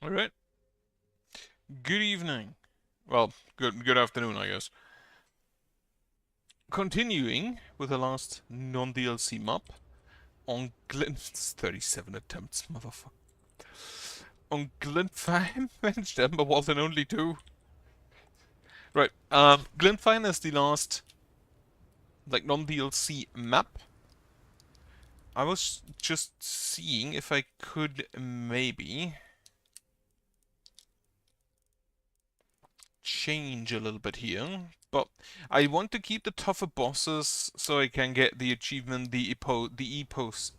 All right. Good evening. Well, good afternoon, I guess. Continuing with the last non-DLC map on 37 attempts, motherfucker. On Glintfein, managed them, but wasn't only two. Right. Glintfein is the last non-DLC map. I was just seeing if I could maybe change a little bit here, but I want to keep the tougher bosses so I can get the achievement, the Epose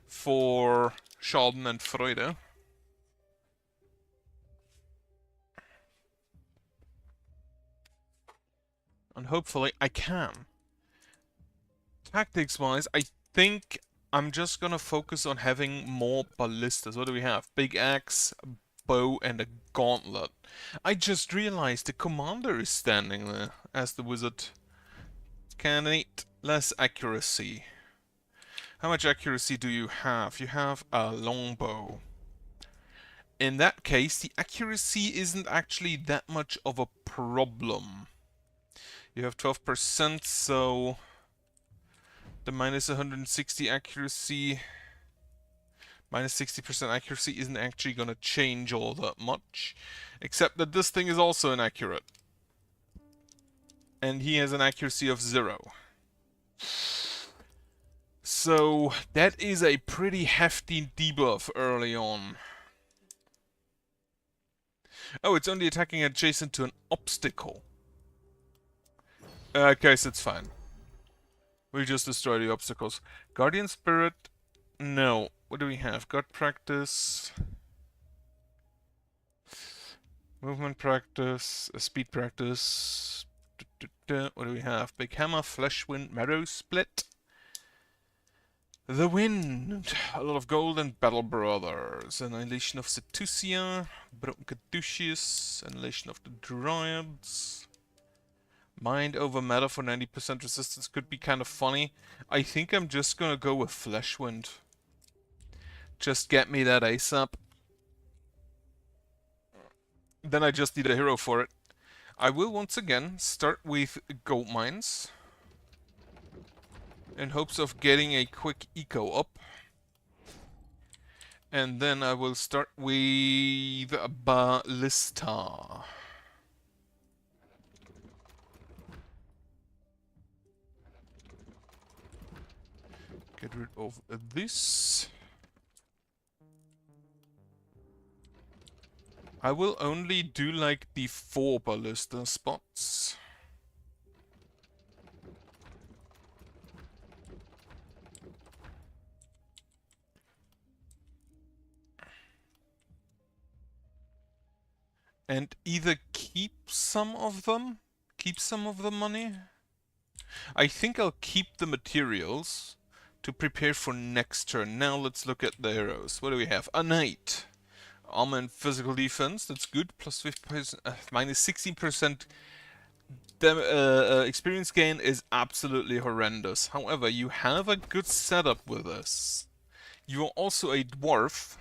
for Schaden and Freude. And hopefully I can. Tactics-wise, I think I'm just gonna focus on having more ballistas. What do we have? Big axe, bow, and a gauntlet. I just realized the commander is standing there as the wizard. Can eat less accuracy. How much accuracy do you have? You have a longbow. In that case, the accuracy isn't actually that much of a problem. You have 12%, so the minus 160 accuracy, minus 60% accuracy isn't actually going to change all that much. Except that this thing is also inaccurate. And he has an accuracy of 0. So that is a pretty hefty debuff early on. Oh, it's only attacking adjacent to an obstacle. Okay, so it's fine. We'll just destroy the obstacles. Guardian Spirit? No. What do we have? God Practice. Movement Practice. Speed Practice. What do we have? Big Hammer, Flesh Wind, Marrow Split. The Wind. A lot of gold and Battle Brothers. Annihilation of Setusia. Broken Caduceus. Annihilation of the Dryads. Mind over matter for 90% resistance could be kind of funny. I think I'm just gonna go with Flesh Wind. Just get me that ace up. Then I just need a hero for it. I will once again start with gold mines in hopes of getting a quick eco up. And then I will start with Ballista. Get rid of this. I will only do like the 4 ballista spots. And either keep some of them, keep some of the money. I think I'll keep the materials to prepare for next turn. Now let's look at the heroes. What do we have? A knight. Armor and physical defense, that's good. Plus 50%, minus 16% experience gain is absolutely horrendous. However, you have a good setup with this. You are also a dwarf.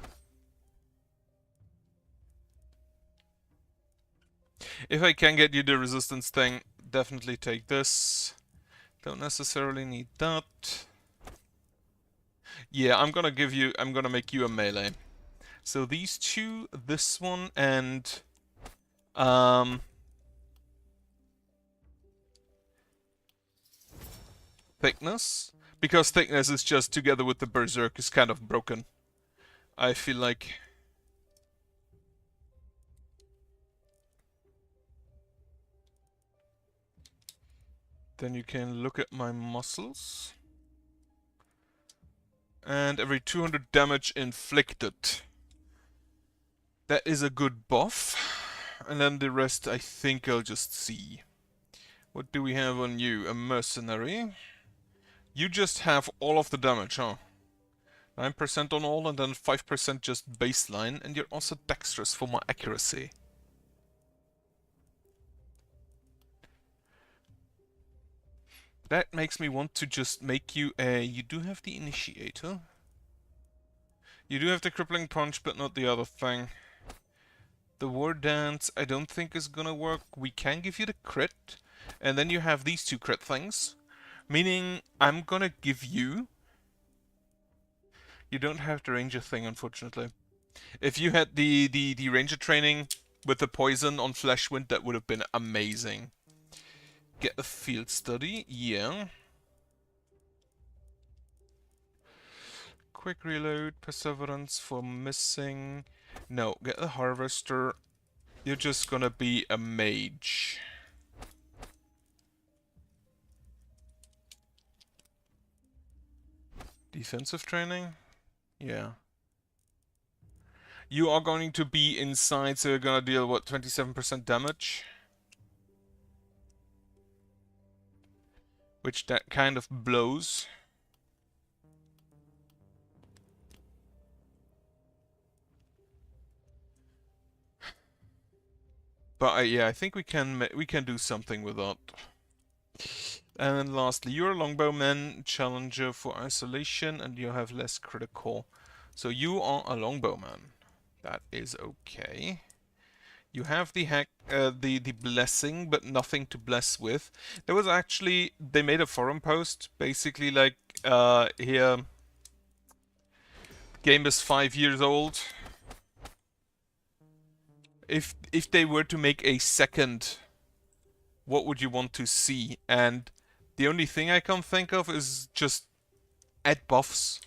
If I can get you the resistance thing, definitely take this. Don't necessarily need that. Yeah, I'm gonna make you a melee. So these two, this one, and thickness. Because thickness is just together with the berserk is kind of broken. I feel like. Then you can look at my muscles. And every 200 damage inflicted. That is a good buff. And then the rest I think I'll just see. What do we have on you? A mercenary. You just have all of the damage, huh? 9% on all and then 5% just baseline. And you're also dexterous for my accuracy. That makes me want to just make you a... You do have the initiator. You do have the crippling punch, but not the other thing. The war dance I don't think is gonna work. We can give you the crit, and then you have these two crit things. Meaning I'm gonna give you... You don't have the ranger thing, unfortunately. If you had the ranger training with the poison on Fleshwind, that would have been amazing. Get the field study, yeah. Quick reload, perseverance for missing. No, get the harvester. You're just gonna be a mage. Defensive training? Yeah. You are going to be inside, so you're gonna deal, what, 27% damage? Which that kind of blows. But yeah, I think we can do something with that. And then lastly, you're a longbowman, challenger for isolation, and you have less critical. So you are a longbowman. That is okay. You have the the blessing, but nothing to bless with. There was actually, they made a forum post, basically like, here, game is 5 years old. If they were to make a second, what would you want to see? And the only thing I can think of is just add buffs.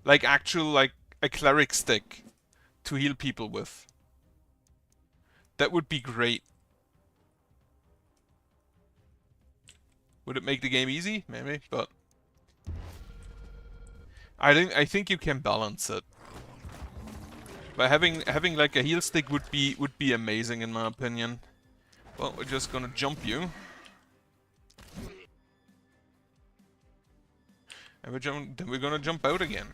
Like actual, like a cleric stick to heal people with. That would be great. Would it make the game easy? Maybe, but I think you can balance it. But having like a heal stick would be amazing in my opinion. Well, we're just gonna jump you. And then we're gonna jump out again.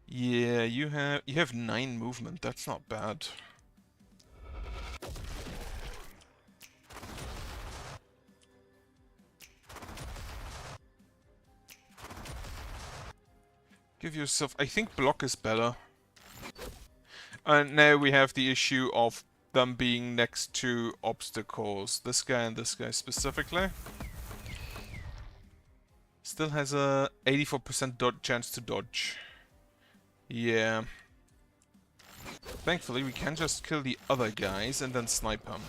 Yeah, you have 9 movement. That's not bad. Give yourself... I think block is better. And now we have the issue of them being next to obstacles. This guy and this guy specifically. Still has a 84% chance to dodge. Yeah. Thankfully, we can just kill the other guys and then snipe them.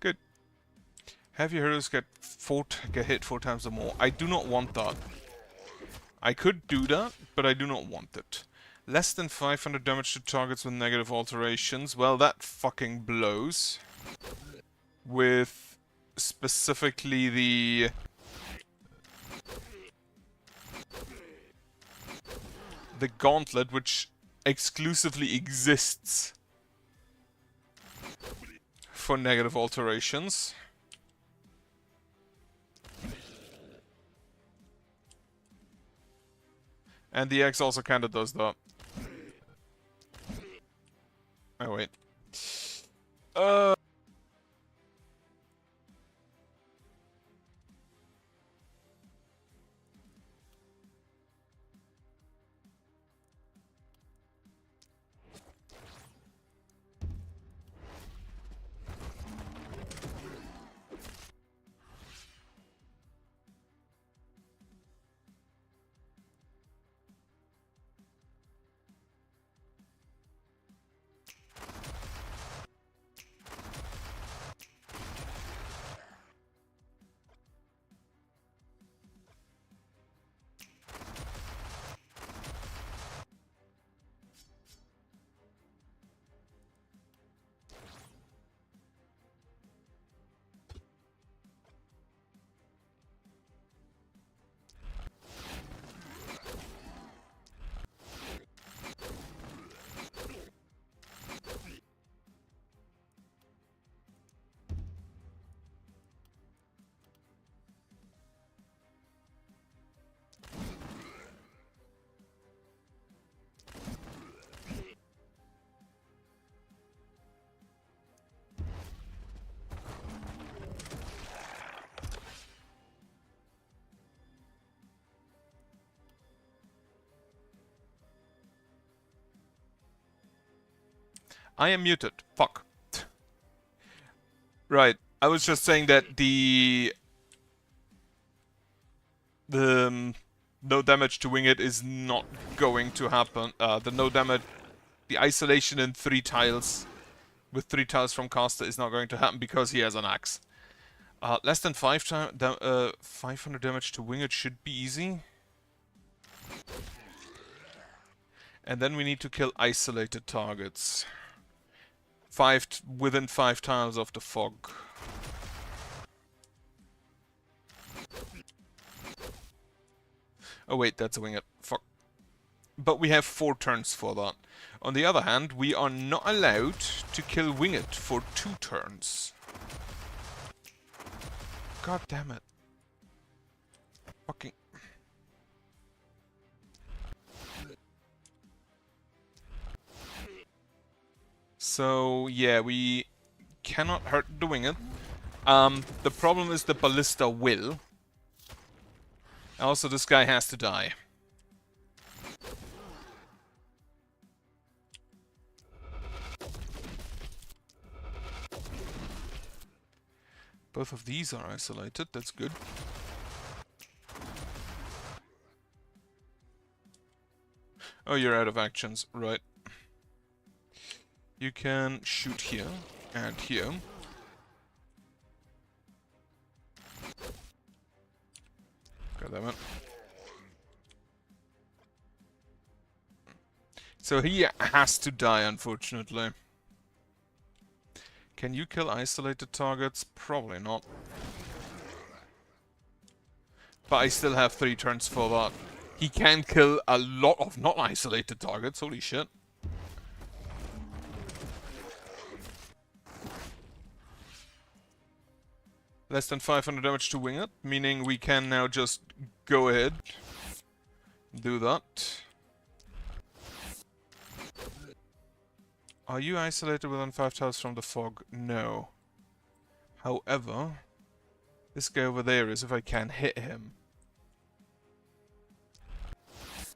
Good. Have your heroes get hit 4 times or more. I do not want that. I could do that, but I do not want it. Less than 500 damage to targets with negative alterations. Well, that fucking blows. With specifically the... the gauntlet, which exclusively exists for negative alterations. And the X also kinda does that. Oh wait. I am muted. Fuck. Right. I was just saying that the no damage to wing it is not going to happen. The no damage, the isolation in 3 tiles with 3 tiles from caster is not going to happen because he has an axe. Less than 500 damage to wing it should be easy. And then we need to kill isolated targets. Within 5 tiles of the fog. Oh wait, that's a wing it. Fuck. But we have 4 turns for that. On the other hand, we are not allowed to kill wing it for 2 turns. God damn it. Fucking... So, yeah, we cannot hurt the wing it. The problem is the ballista will. Also, this guy has to die. Both of these are isolated, that's good. Oh, you're out of actions, right. You can shoot here and here. God damn it. So he has to die, unfortunately. Can you kill isolated targets? Probably not. But I still have 3 turns for that. He can kill a lot of not isolated targets, holy shit. Less than 500 damage to wing it, meaning we can now just go ahead, do that. Are you isolated within 5 tiles from the fog? No. However, this guy over there is if I can hit him.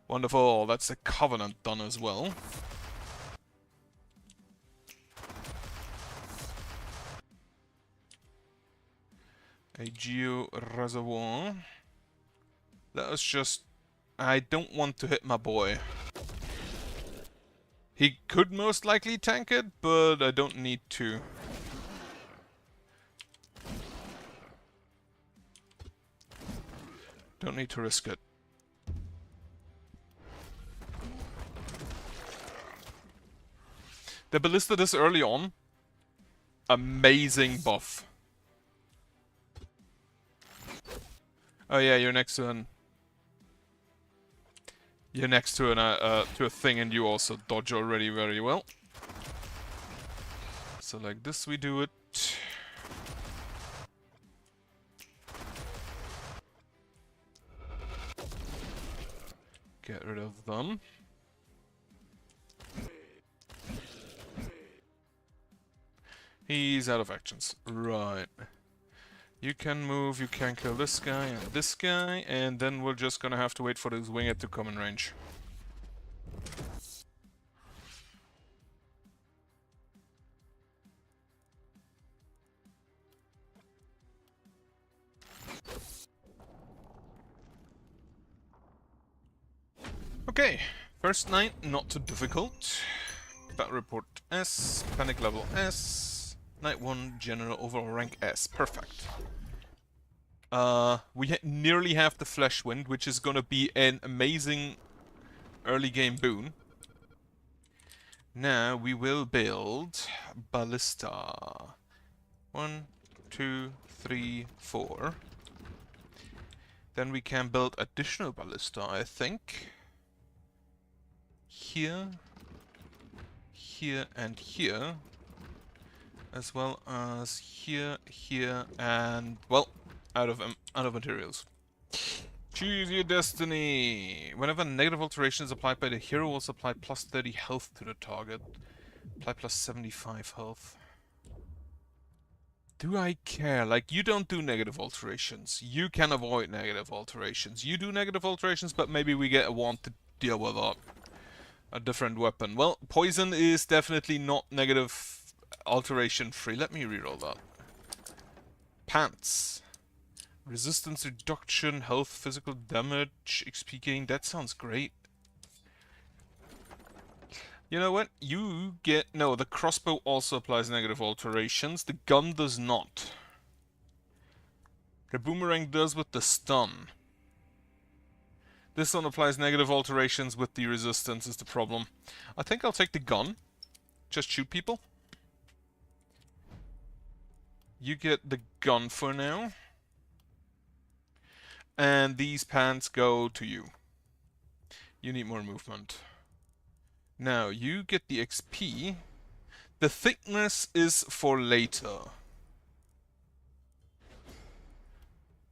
Wonderful, that's the Covenant done as well. A Geo Reservoir. Let us just... I don't want to hit my boy. He could most likely tank it, but I don't need to. Don't need to risk it. The ballista this early on, amazing buff. Oh yeah, you're next to an... You're next to a thing and you also dodge already very well. So like this we do it. Get rid of them. He's out of actions. Right. You can move, you can kill this guy, and then we're just gonna have to wait for this winged to come in range. Okay, first night, not too difficult. Battle report S, panic level S, night 1, general overall rank S, perfect. We nearly have the Flesh Wind, which is gonna be an amazing early game boon. Now we will build Ballista. 1, 2, 3, 4. Then we can build additional Ballista, I think. Here, here and here. As well as here, here and, well, out of materials. Choose your destiny. Whenever negative alteration is applied by the hero, will apply plus 30 health to the target. Apply plus 75 health. Do I care? Like, you don't do negative alterations. You can avoid negative alterations. You do negative alterations, but maybe we get a wand to deal with that. A different weapon. Well, poison is definitely not negative alteration free. Let me reroll that. Pants. Resistance reduction, health, physical damage, XP gain. That sounds great. You know what? You get... No, the crossbow also applies negative alterations. The gun does not. The boomerang does with the stun. This one applies negative alterations with the resistance is the problem. I think I'll take the gun. Just shoot people. You get the gun for now. And these pants go to you. You need more movement. Now, you get the XP. The thickness is for later.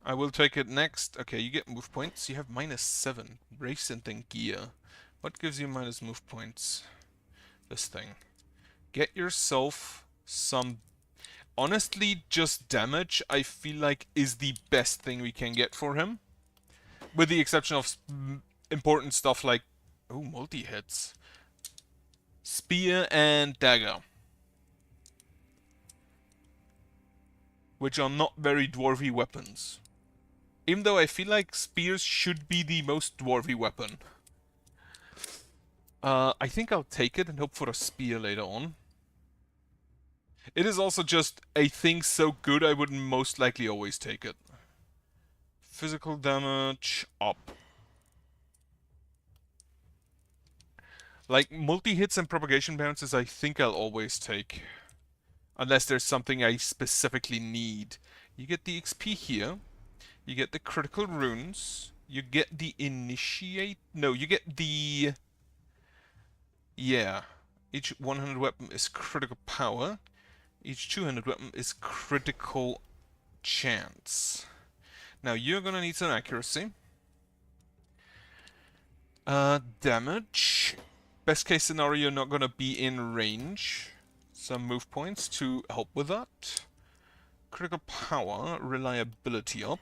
I will take it next. Okay, you get move points. You have -7. Race and then gear. What gives you minus move points? This thing. Get yourself some... Honestly, just damage, I feel like, is the best thing we can get for him. With the exception of important stuff like... Oh, multi-hits. Spear and dagger. Which are not very dwarven weapons. Even though I feel like spears should be the most dwarven weapon. I think I'll take it and hope for a spear later on. It is also just a thing so good I would most likely always take it. Physical damage up. Like, multi-hits and propagation bounces I think I'll always take. Unless there's something I specifically need. You get the XP here. You get the critical runes. You get the initiate... No, you get the... Yeah. Each 100 weapon is critical power. Each 200 weapon is critical chance. Now, you're gonna need some accuracy. Damage. Best case scenario, you're not gonna be in range. Some move points to help with that. Critical power, reliability up.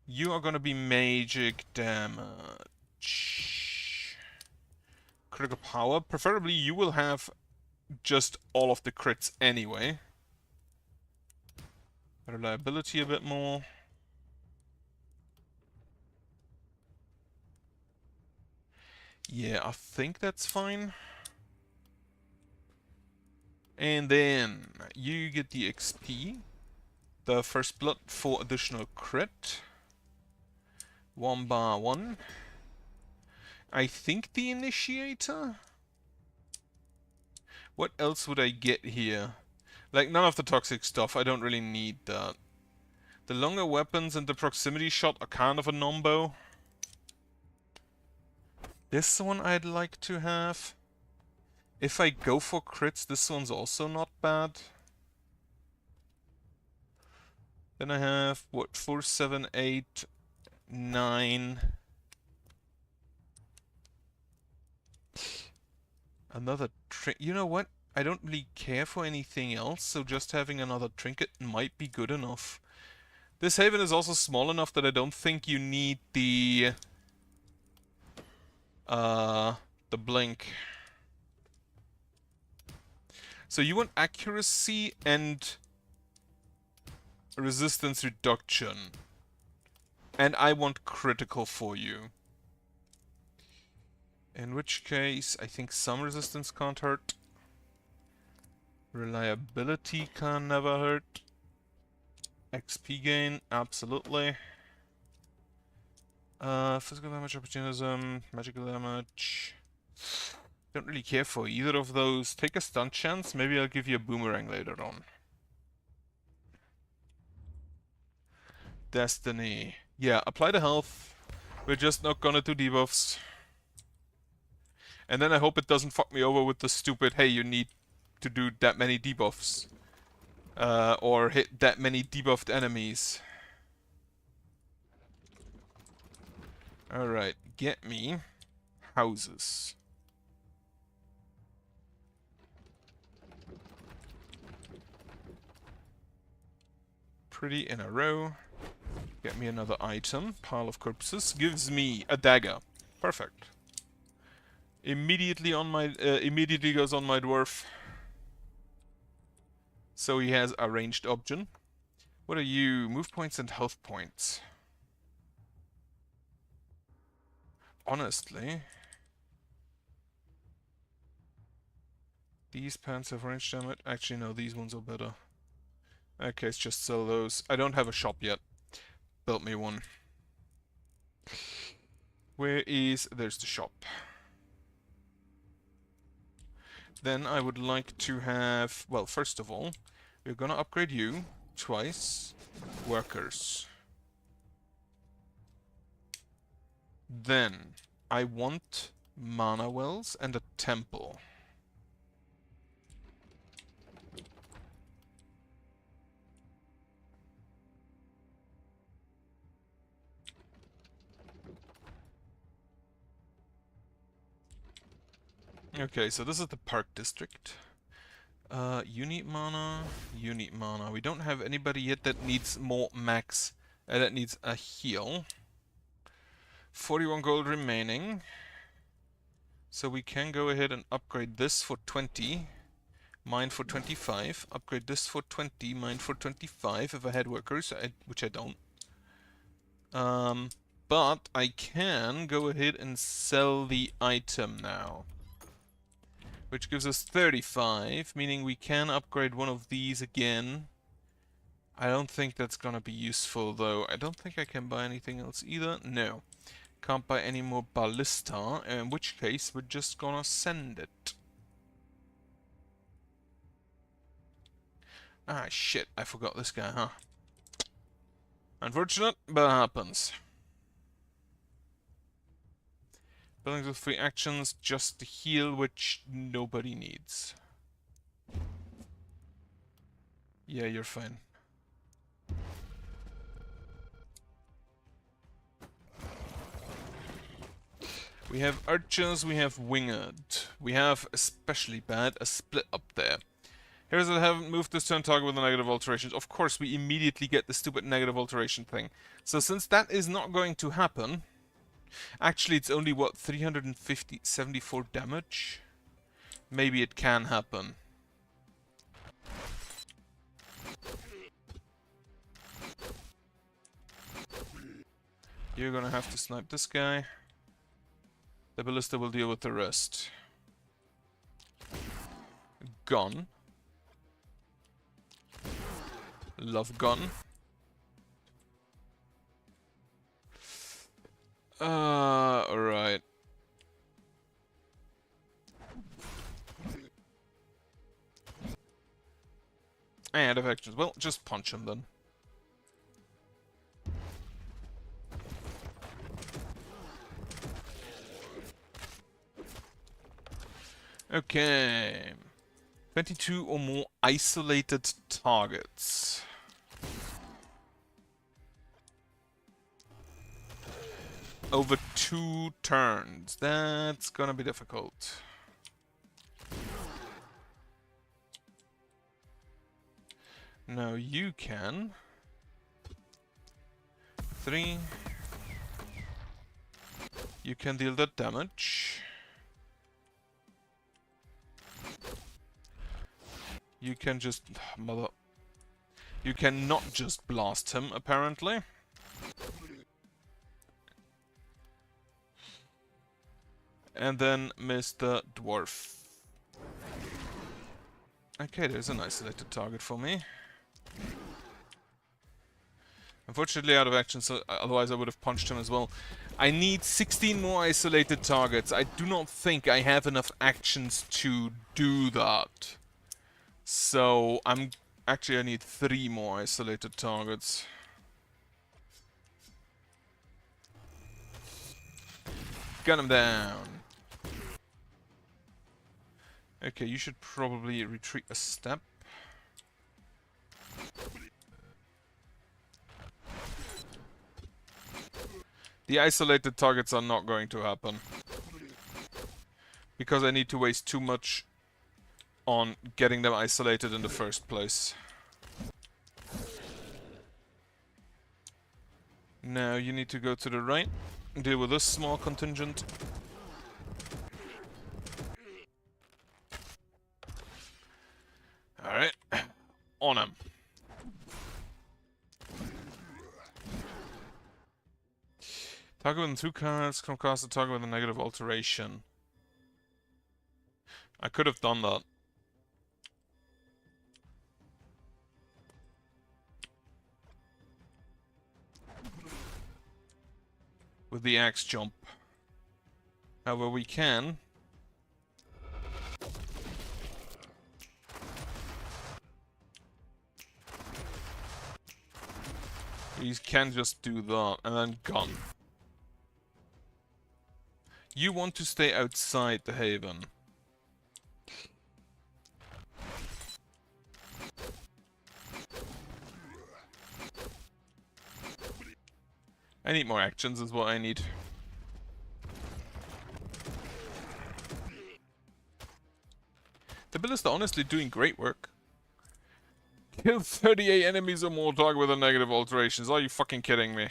You are gonna be magic damage. Critical power, preferably you will have just all of the crits anyway. Reliability a bit more. Yeah, I think that's fine. And then you get the XP. The first blood for additional crit. 1/1. I think the initiator? What else would I get here? Like, none of the toxic stuff. I don't really need that. The longer weapons and the proximity shot are kind of a nombo. This one I'd like to have. If I go for crits, this one's also not bad. Then I have, what, 4, 7, 8, 9. Another trinket. You know what? I don't really care for anything else, so just having another trinket might be good enough. This haven is also small enough that I don't think you need the blink. So you want accuracy and resistance reduction. And I want critical for you. In which case, I think some resistance can't hurt. Reliability can never hurt. XP gain, absolutely. Physical damage, opportunism, magical damage. Don't really care for either of those. Take a stunt chance, maybe I'll give you a boomerang later on. Destiny. Yeah, apply the health. We're just not gonna do debuffs. And then I hope it doesn't fuck me over with the stupid, hey, you need to do that many debuffs. Or hit that many debuffed enemies. Alright, get me houses. Pretty in a row. Get me another item. Pile of corpses. Gives me a dagger. Perfect. Immediately on my immediately goes on my dwarf. So he has a ranged option. What are you? Move points and health points. Honestly, these pants have range damage. Actually, no, these ones are better. Okay, let's just sell those. I don't have a shop yet. Built me one. Where is... There's the shop. Then I would like to have... Well, first of all, we're gonna upgrade you twice. Workers. Then I want mana wells and a temple. Okay, so this is the park district. You need mana, you need mana. We don't have anybody yet that needs more max, that needs a heal. 41 gold remaining. So we can go ahead and upgrade this for 20, mine for 25, upgrade this for 20, mine for 25 if I had workers, which I don't. But I can go ahead and sell the item now. Which gives us 35, meaning we can upgrade one of these again. I don't think that's gonna be useful though. I don't think I can buy anything else either. No. Can't buy any more ballista, in which case we're just gonna send it. Ah shit, I forgot this guy, huh? Unfortunate, but it happens. Buildings with free actions, just the heal, which nobody needs. Yeah, you're fine. We have archers, we have winged. We have, especially bad, a split up there. Here's I haven't moved this turn target with the negative alterations. Of course, we immediately get the stupid negative alteration thing. So since that is not going to happen... Actually, it's only, what, 74 damage? Maybe it can happen. You're gonna have to snipe this guy. The ballista will deal with the rest. Gun. Love gun. Alright. And of actions. Well, just punch him then. Okay. 22 or more isolated targets. Over 2 turns. That's gonna be difficult. Now you can. 3. You can deal that damage. You can just... Mother... You cannot just blast him, apparently. And then Mr. Dwarf. Okay, there's an isolated target for me. Unfortunately out of action, so otherwise I would have punched him as well. I need 16 more isolated targets. I do not think I have enough actions to do that. So, actually I need 3 more isolated targets. Gun him down. Okay, you should probably retreat a step. The isolated targets are not going to happen. Because I need to waste too much on getting them isolated in the first place. Now you need to go to the right, deal with this small contingent. Target with 2 cards can cast a target with a negative alteration. I could have done that. With the axe jump. However, we can. We can just do that, and then gun. You want to stay outside the haven. I need more actions is what I need. The ballista honestly doing great work. Kill 38 enemies or more, target with a negative alterations. Are you fucking kidding me?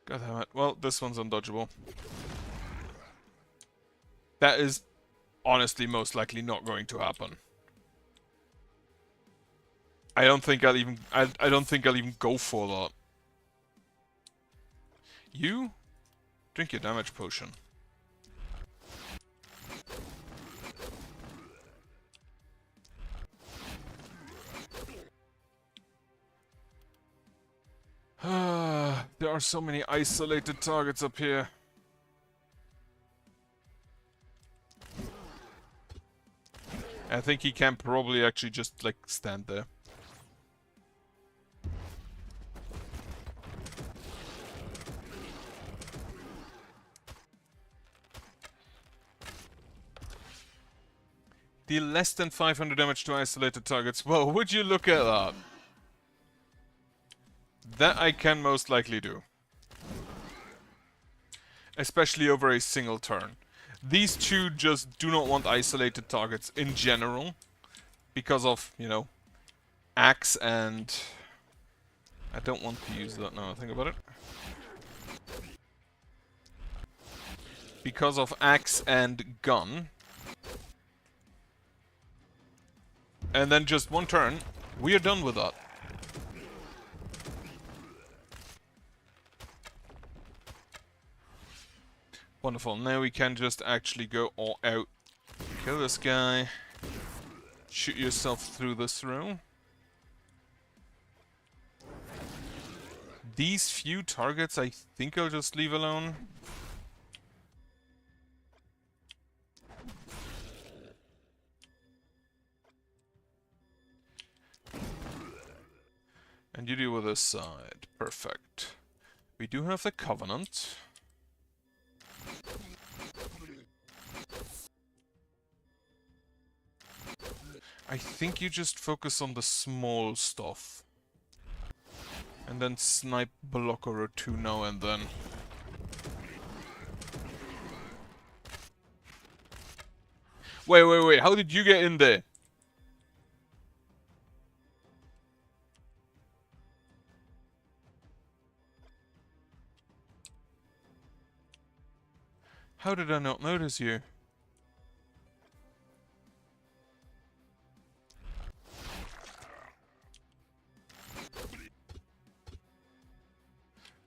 God damn it. Well, this one's undodgeable. That is honestly most likely not going to happen. I don't think I'll even go for that. You drink your damage potion. There are so many isolated targets up here. I think he can probably actually just, like, stand there. Deal less than 500 damage to isolated targets. Well, would you look at that? That I can most likely do. Especially over a single turn. These two just do not want isolated targets in general. Because of, you know, axe and... I don't want to use that now I think about it. Because of axe and gun. And then just one turn, we are done with that. Wonderful, now we can just actually go all out. Kill this guy. Shoot yourself through this room. These few targets I think I'll just leave alone. And you deal with this side. Perfect. We do have the Covenant. I think you just focus on the small stuff. And then snipe blocker or two now and then. Wait, how did you get in there? How did I not notice you?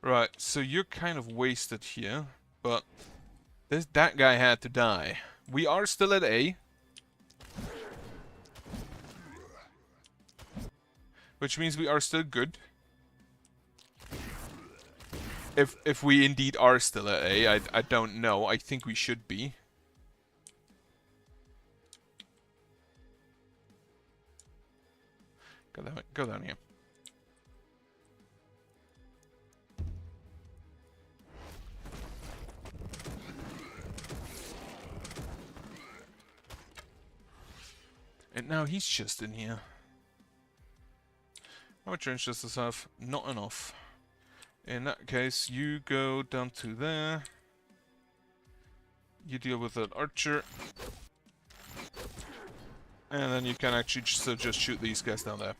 Right, so you're kind of wasted here, but that guy had to die. We are still at A. Which means we are still good. If we indeed are still at A, I don't know. I think we should be. Go down here. And now he's just in here. How much range does this have? Not enough. In that case, you go down to there. You deal with that archer. And then you can actually just shoot these guys down there.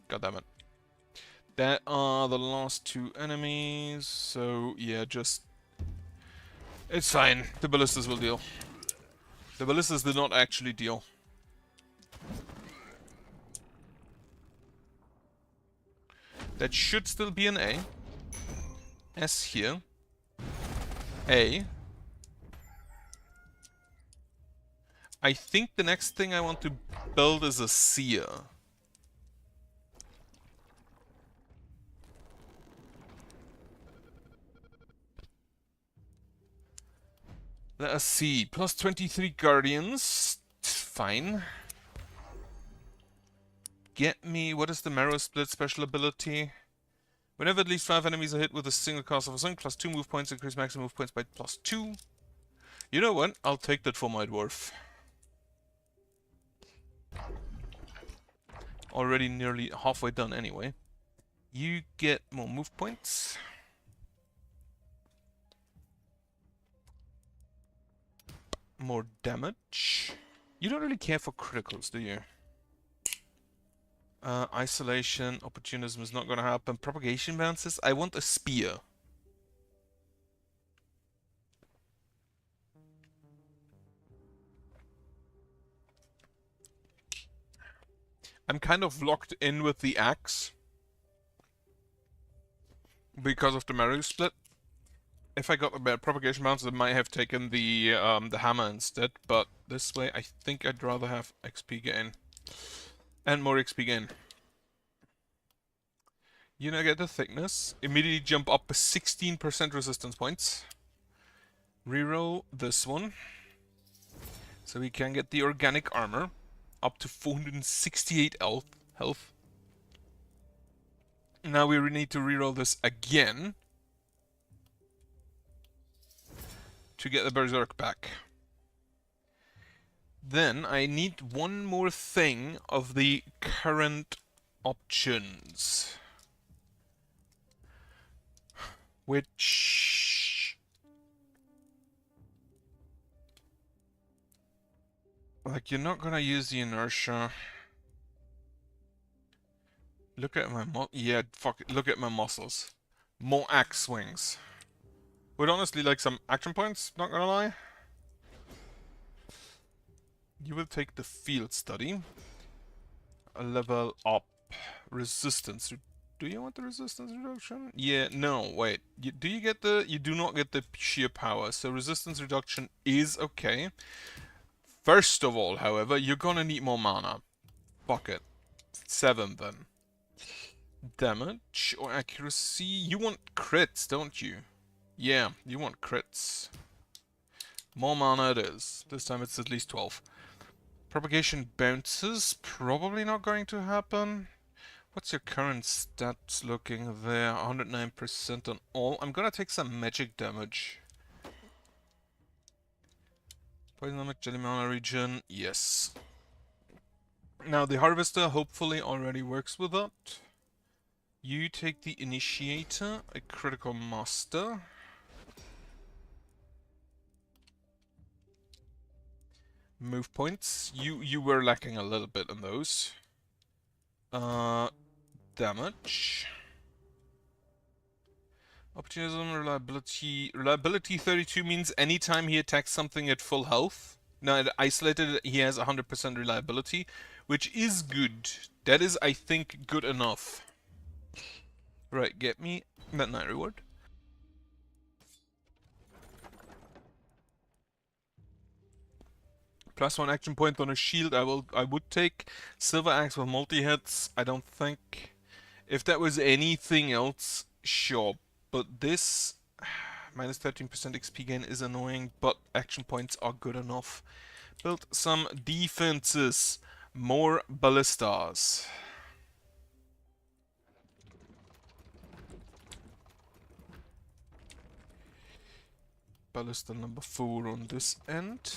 God damn it. That are the last two enemies. So, yeah, just... It's fine. The ballistas will deal. The ballistas did not actually deal. That should still be an A. S here. A. I think the next thing I want to build is a seer. Let us see. Plus 23 guardians. Fine. Get me... What is the Marrow Split special ability? Whenever at least 5 enemies are hit with a single cast of a Zunk, plus 2 move points, increase maximum move points by plus 2. You know what? I'll take that for my dwarf. Already nearly halfway done anyway. You get more move points. More damage. You don't really care for criticals, do you? Isolation, opportunism is not gonna happen. Propagation bounces. I want a spear. I'm kind of locked in with the axe because of the Marrow Split. If I got a better propagation bounce, I might have taken the hammer instead. But this way, I think I'd rather have XP gain and more XP gain. You know, get the thickness. Immediately jump up 16% resistance points. Reroll this one, so we can get the organic armor up to 468 health. Now we need to reroll this again to get the Berserk back. Then I need one more thing of the current options, which, like, you're not gonna use the inertia. Look at my look at my muscles. More axe swings. Would honestly like some action points, not gonna lie. You will take the field study. A level up. Resistance. Do you want the resistance reduction? Yeah, no, wait. Do you get the... You do not get the sheer power, so resistance reduction is okay. First of all, however, you're gonna need more mana. Fuck it. 7 then. Damage or accuracy? You want crits, don't you? Yeah, you want crits. More mana it is. This time it's at least 12. Propagation bounces, probably not going to happen. What's your current stats looking there? 109% on all. I'm gonna take some magic damage. Poison damage, jelly mana region, yes. Now the harvester hopefully already works with that. You take the initiator, a critical master. Move points. You were lacking a little bit on those. Damage. Optimism, reliability. Reliability 32 means anytime he attacks something at full health. Now at isolated he has 100% reliability, which is good. That is, I think, good enough. Right, get me that night reward. +1 action point on a shield. I would take silver axe with multi-hits. I don't think. If that was anything else, sure. But this minus 13% XP gain is annoying, but action points are good enough. Build some defenses. More ballistas. Ballista number 4 on this end.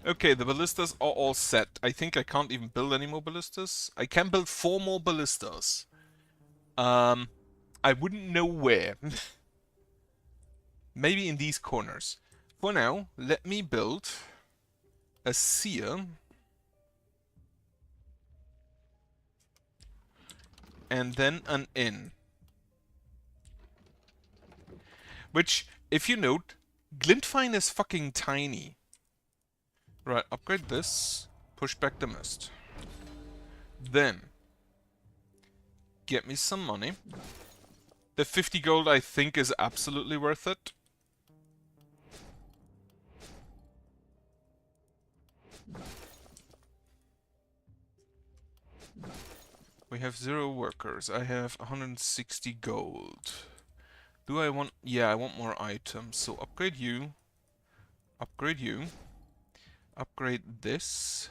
Okay, the ballistas are all set. I think I can't even build any more ballistas. I can build 4 more ballistas. I wouldn't know where. Maybe in these corners. For now, let me build a seer. and then an inn. Which, if you note, Glintfein is fucking tiny. Right, upgrade this. Push back the mist. Then, get me some money. The 50 gold I think is absolutely worth it. We have 0 workers. I have 160 gold. Do I want... Yeah, I want more items. So upgrade you. Upgrade you. Upgrade this.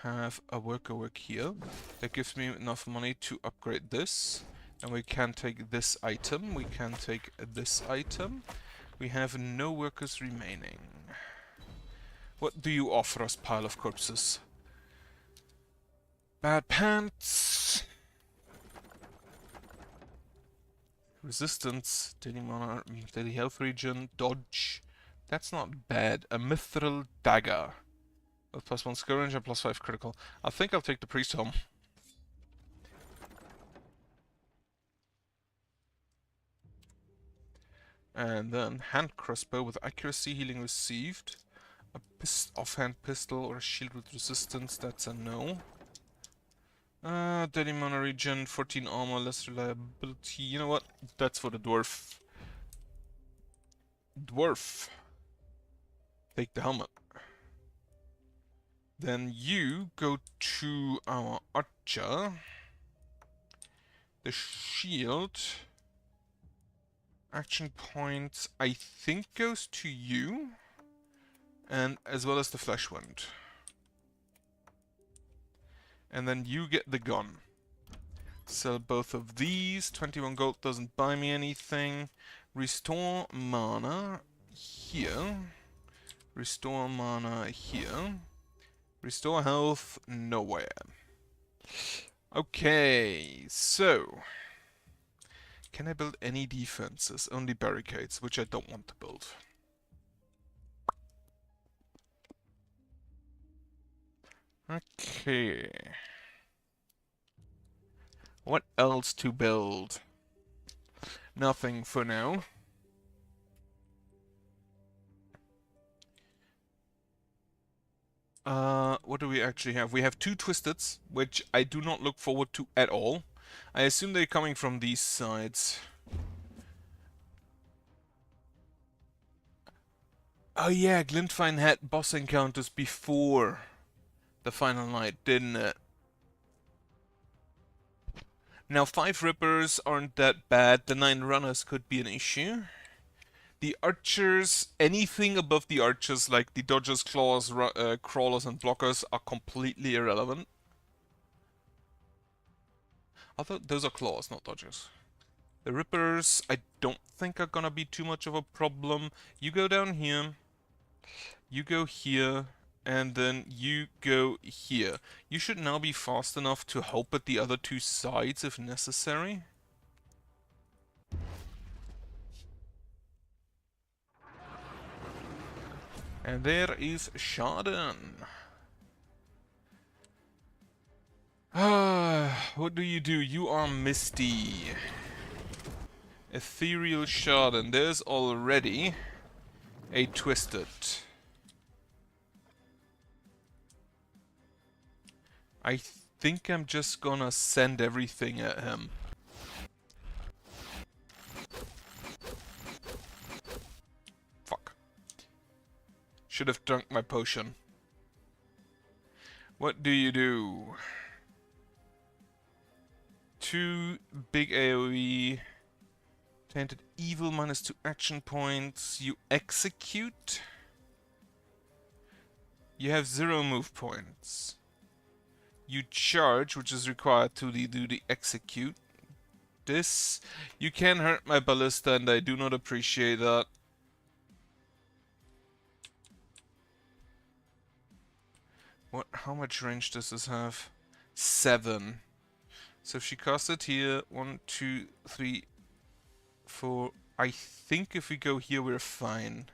Have a worker work here. That gives me enough money to upgrade this. And we can take this item. We can take this item. We have no workers remaining. What do you offer us, pile of corpses? Bad pants. Resistance. Daily mana, daily health regen. Dodge. That's not bad. A mithril dagger. With +1 skill range and +5 critical. I think I'll take the priest home. And then hand crossbow with accuracy, healing received. A offhand pistol or a shield with resistance, that's a no. Daily mana regen, 14 armor, less reliability. You know what? That's for the dwarf. Dwarf. Take the helmet. Then you go to our archer. The shield. Action points, I think, goes to you. And as well as the flesh wound. And then you get the gun. Sell both of these. 21 gold doesn't buy me anything. Restore mana here. Restore mana here. Restore health nowhere. Okay, so... Can I build any defenses? Only barricades, which I don't want to build. Okay. What else to build? Nothing for now. What do we actually have? We have 2 Twisteds, which I do not look forward to at all. I assume they're coming from these sides. Oh yeah, Glintfein had boss encounters before the final night, didn't it? Now 5 Rippers aren't that bad, the 9 Runners could be an issue. The Archers, anything above the Archers like the Dodgers, Claws, Crawlers and Blockers are completely irrelevant. Although those are Claws, not Dodgers. The Rippers, I don't think are gonna be too much of a problem. You go down here, you go here, and then you go here. You should now be fast enough to help at the other 2 sides if necessary. And there is Sharden. What do? You are Misty. Ethereal Sharden. There's already a Twisted. I think I'm just gonna send everything at him. Fuck. Should have drunk my potion. What do you do? 2 big AoE. Tainted Evil -2 action points. You execute. You have 0 move points. You charge, which is required to do the execute. This, you can hurt my ballista and I do not appreciate that. What? How much range does this have? 7. So if she casts it here, 1, 2, 3, 4. I think if we go here, we're fine.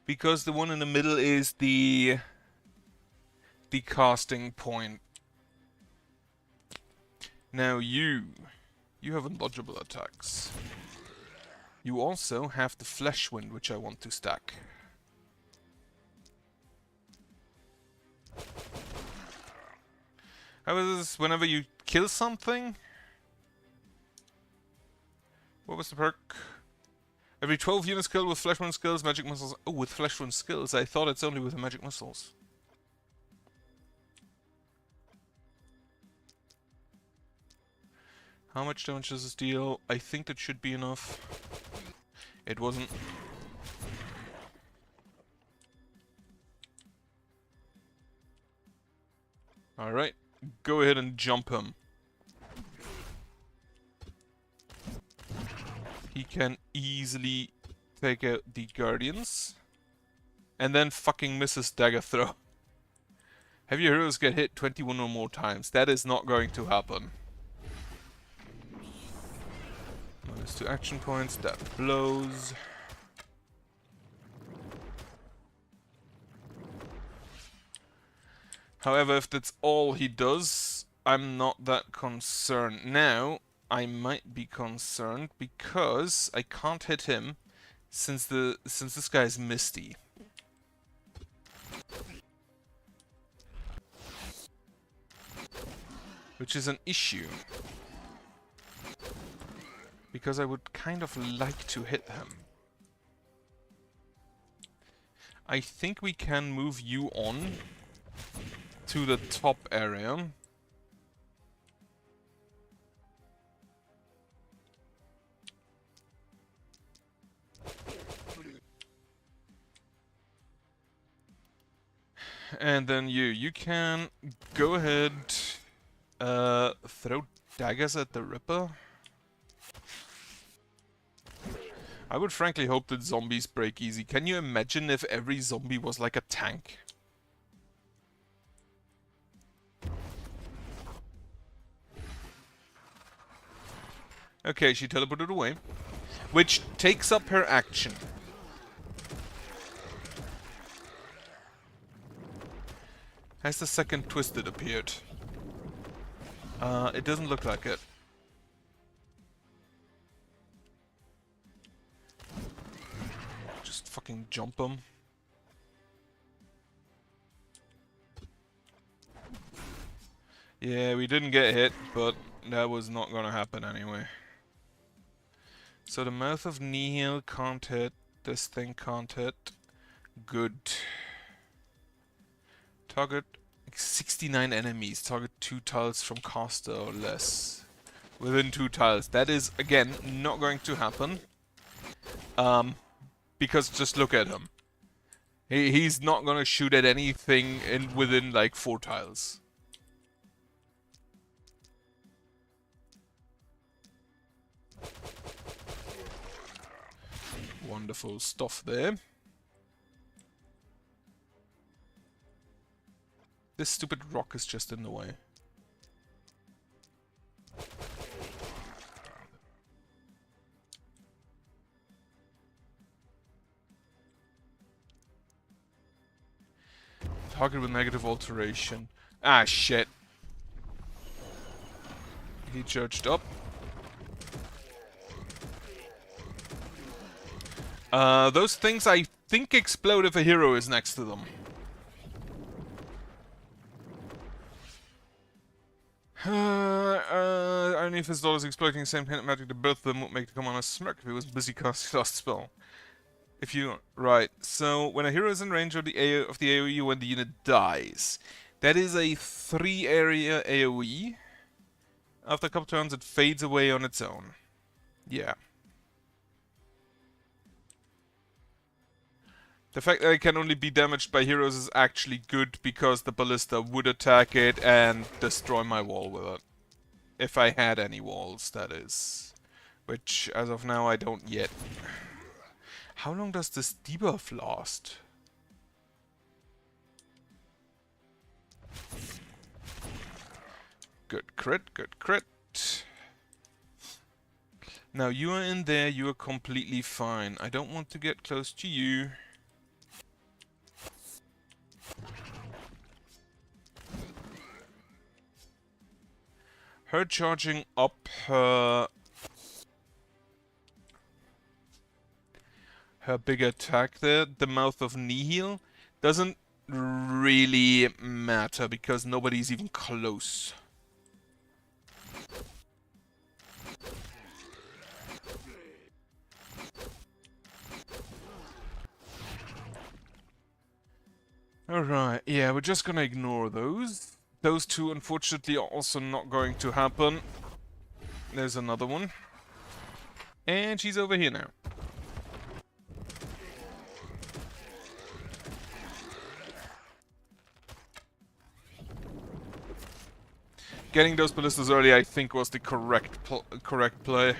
because the one in the middle is the casting point. Now you have undodgeable attacks. You also have the Flesh Wind, which I want to stack. How is this? Whenever you kill something? What was the perk? Every 12 units killed with Flesh Wind skills, magic missiles. Oh, with Flesh Wind skills. I thought it's only with the magic missiles. How much damage does this deal? I think that should be enough. It wasn't. Alright, go ahead and jump him. He can easily take out the Guardians. And then fucking misses dagger throw. Have your heroes get hit 21 or more times. That is not going to happen. -2 action points, that blows. However, if that's all he does, I'm not that concerned. Now, I might be concerned because I can't hit him since this guy is Misty. Which is an issue. Because I would kind of like to hit him. I think we can move you on to the top area. And then you can go ahead, throw daggers at the Ripper. I would frankly hope that zombies break easy. Can you imagine if every zombie was like a tank? Okay, she teleported away. Which takes up her action. Has the second Twisted appeared? It doesn't look like it. Just fucking jump him. Yeah, we didn't get hit, but that was not gonna happen anyway. So the Mouth of Nihil can't hit. This thing can't hit. Good. Target 69 enemies. Target 2 tiles from caster or less. Within 2 tiles. That is, again, not going to happen. Because just look at him. He's not gonna shoot at anything within like 4 tiles. Wonderful stuff there. This stupid rock is just in the way. Target with negative alteration. Ah, shit. He charged up. Those things I think explode if a hero is next to them. Only if his doll is exploiting the same kind of magic that both of them would make the commander smirk if he was busy casting last spell. If you... Right, so when a hero is in range of the AoE when the unit dies, that is a 3-area AoE. After a couple turns it fades away on its own. Yeah. The fact that it can only be damaged by heroes is actually good because the ballista would attack it and destroy my wall with it. If I had any walls, that is. Which, as of now, I don't yet. How long does this debuff last? Good crit, good crit. Now you are in there, you are completely fine. I don't want to get close to you. her charging up her big attack there, the Mouth of Nihil, doesn't really matter because nobody's even close. Alright, yeah, we're just gonna ignore those. Those two, unfortunately, are also not going to happen. There's another one. And she's over here now. Getting those ballistas early, I think, was the correct play.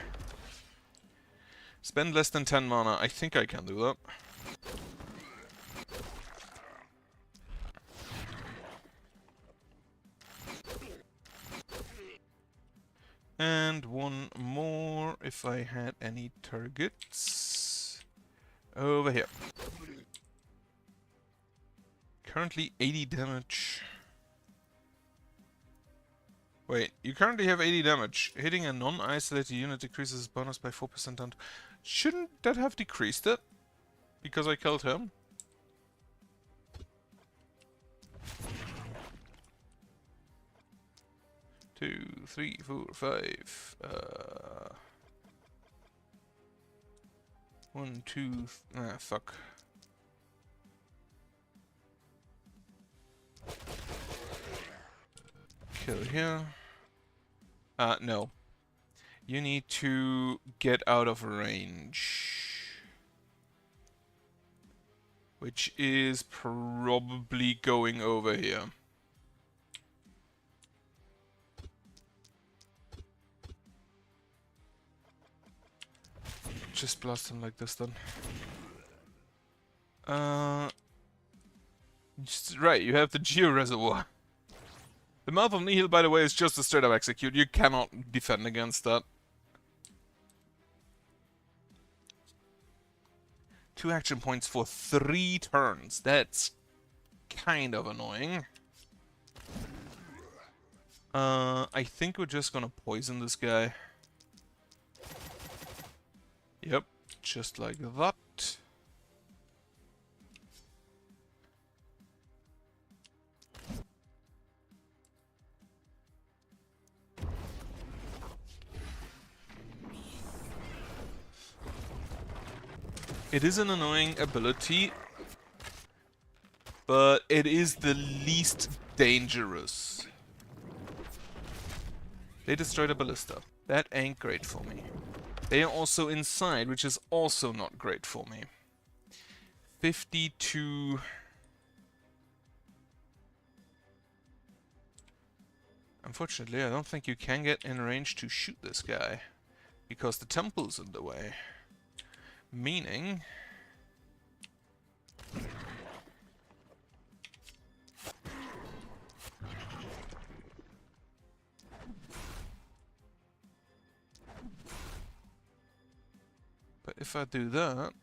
Spend less than 10 mana. I think I can do that. And one more, if I had any targets. Over here. Currently 80 damage. Wait, you currently have 80 damage. Hitting a non-isolated unit decreases bonus by 4% down. Shouldn't that have decreased it? Because I killed him? Two, three, four, five. 1, 2. Fuck. Kill here. No. You need to get out of range. Which is probably going over here. Just blast him like this then. Right, you have the Geo Reservoir. The Mouth of Nihil, by the way, is just a straight up execute. You cannot defend against that. 2 action points for 3 turns. That's kind of annoying. I think we're just gonna poison this guy. Yep, just like that. It is an annoying ability, but it is the least dangerous. They destroyed a ballista. That ain't great for me. They are also inside, which is also not great for me. 52... Unfortunately, I don't think you can get in range to shoot this guy, because the temple's in the way. Meaning... But if I do that,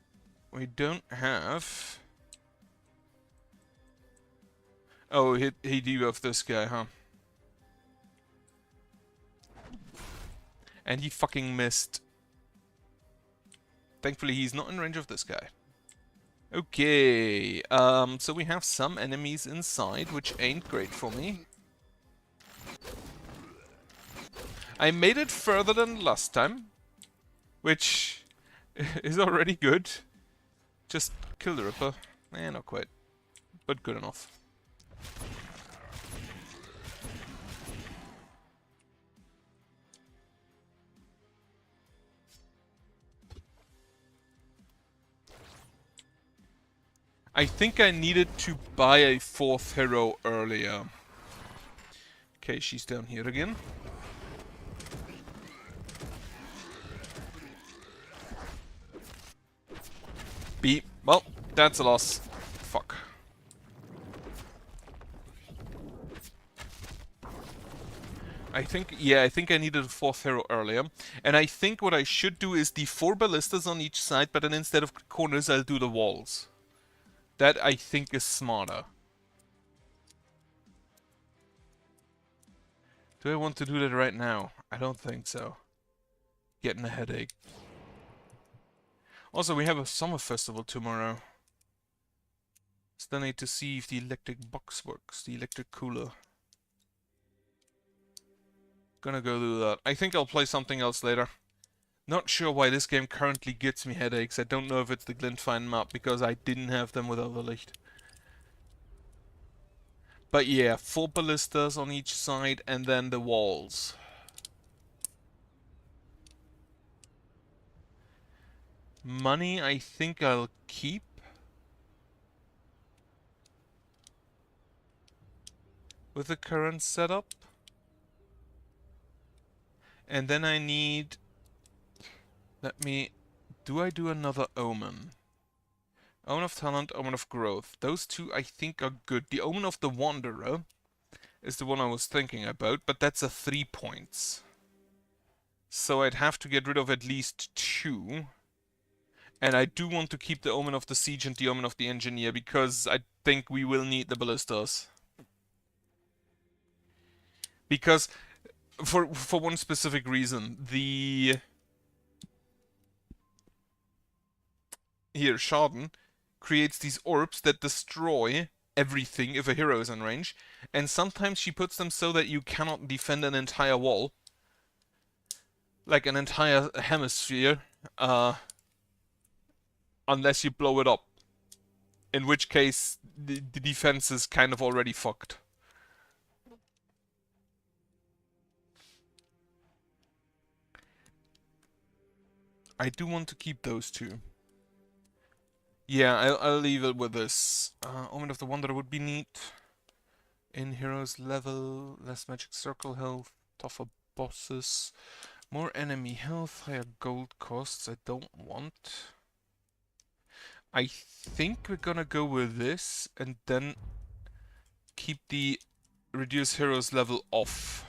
we don't have... Oh, he debuffed this guy, huh? And he fucking missed. Thankfully, he's not in range of this guy. Okay, so we have some enemies inside, which ain't great for me. I made it further than last time, which is already good. Just kill the Ripper. Eh, not quite, but good enough. I think I needed to buy a 4th hero earlier. Okay, she's down here again. B. Well, that's a loss. Fuck. I think I needed a 4th hero earlier. And I think what I should do is the 4 ballistas on each side, but then instead of corners, I'll do the walls. That, I think, is smarter. Do I want to do that right now? I don't think so. Getting a headache. Also, we have a summer festival tomorrow. Still need to see if the electric box works, the electric cooler. Gonna go do that. I think I'll play something else later. Not sure why this game currently gets me headaches. I don't know if it's the Glintfein map, because I didn't have them with Elderlicht. But yeah, 4 ballistas on each side, and then the walls. Money, I think I'll keep. With the current setup. And then I need... Do I do another Omen? Omen of Talent, Omen of Growth. Those two I think are good. The Omen of the Wanderer is the one I was thinking about, but that's a 3 points. So I'd have to get rid of at least 2. And I do want to keep the Omen of the Siege and the Omen of the Engineer, because I think we will need the ballistas. Because, for one specific reason, Here, Schaden creates these orbs that destroy everything if a hero is in range, and sometimes she puts them so that you cannot defend an entire wall. Like an entire hemisphere, unless you blow it up. In which case, the defense is kind of already fucked. I do want to keep those two. Yeah, I'll leave it with this. Omen of the Wanderer would be neat. In heroes level, less magic circle health, tougher bosses, more enemy health, higher gold costs. I don't want. I think we're gonna go with this and then keep the reduce heroes level off.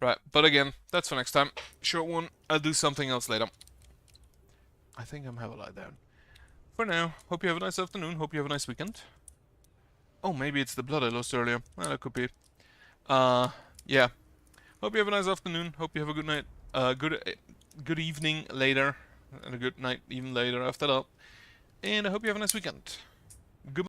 Right, but again, that's for next time. Short one, I'll do something else later. I think I'm have a lie down. For now, hope you have a nice afternoon, hope you have a nice weekend. Oh, maybe it's the blood I lost earlier. Well, that could be. Yeah. Hope you have a nice afternoon, hope you have a good night, good evening later, and a good night even later after that. And I hope you have a nice weekend.